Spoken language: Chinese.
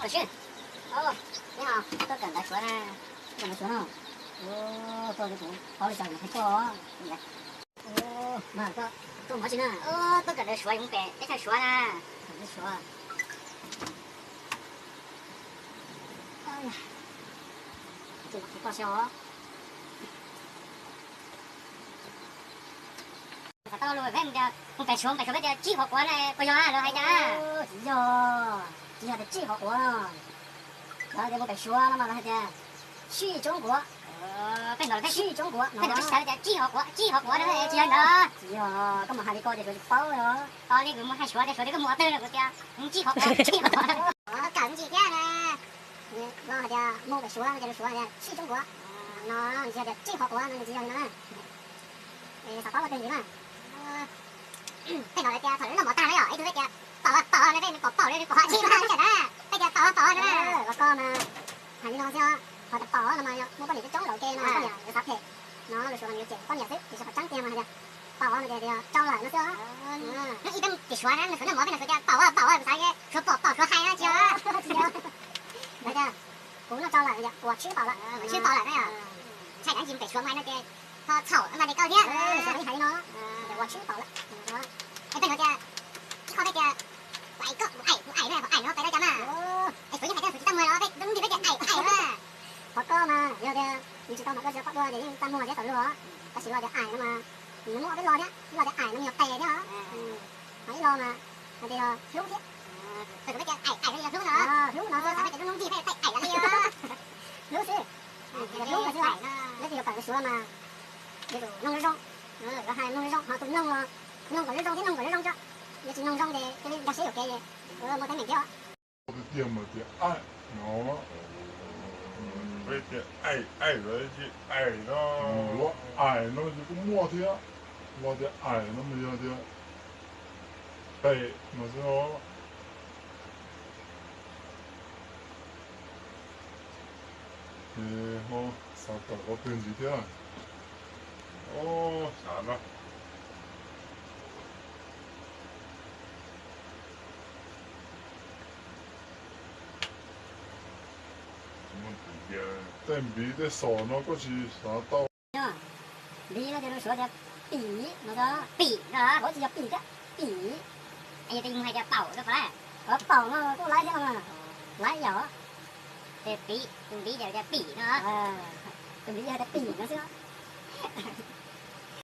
可是，哦，你好，都跟他说呢，怎么说呢？哦，搞得不好的效果还错哦，你哦，那个多么些呢？哦，都跟他说用白，你才说呢，跟他说。哎呀，这不搞笑哦。到了外面的，我白说的几号锅呢？不要了还讲。哦，只要的几号锅呢？那得我白说了嘛，那还得许中国。本来许中国，那就是晓得几号锅的几样的。几号？干嘛还得搞这个包哟？包那个我还说的这个没得了个的，几号锅？我刚几天呢？那的没白说，就是说的许中国。那你晓得几号锅？那几样的？啥包我等你嘛？本来的他那么大了呀，哎，就是的包那边包的包起嘛，晓得？那个包的，我搞嘛，看你东西啊，他的包了嘛呀，我把那个蒸肉给嘛，怎么样？有啥配？那就说那个这关键是就是好长点嘛，还得包那个的找了那是啊，那一等别说了，那说那没跟他说的包啥的，说包说海啊，那个不能找了人家，我吃饱了那呀，菜干净别说买那个他炒那得搞点，说你还呢，我吃饱了。哎，对了的，靠那个外国爱呢，然后在那家嘛，哎，最近还讲出去怎么了？哎，弄的那个爱了，好搞嘛，有的，你知道嘛？我是好多的人咱摸的走路，他是老的爱了嘛，摸的老的爱那么要白的哈，那一老嘛，那得要溜的，这个那个爱的要溜呢，溜呢，咱那个弄地配爱了的呀，溜是，这个溜是爱呢，那就有本事说嘛，这个弄日中，我还弄日中，好都弄了。弄个日中着，也是弄中的，就是人家谁有给的，我没得没掉。我的爹没得爱，知道吗？没得爱人去爱呢，我爱那么就没得，我的爱那么样的，被我说，好，啥搞我等几天，哦，啥了？在米的少那个是啥刀？米那就是说的比那个比啊，我只要比的比，哎呀，这用还叫包的过来，包嘛，给我来点嘛，来呀，这比用比叫比呢，用比还得比呢是吧？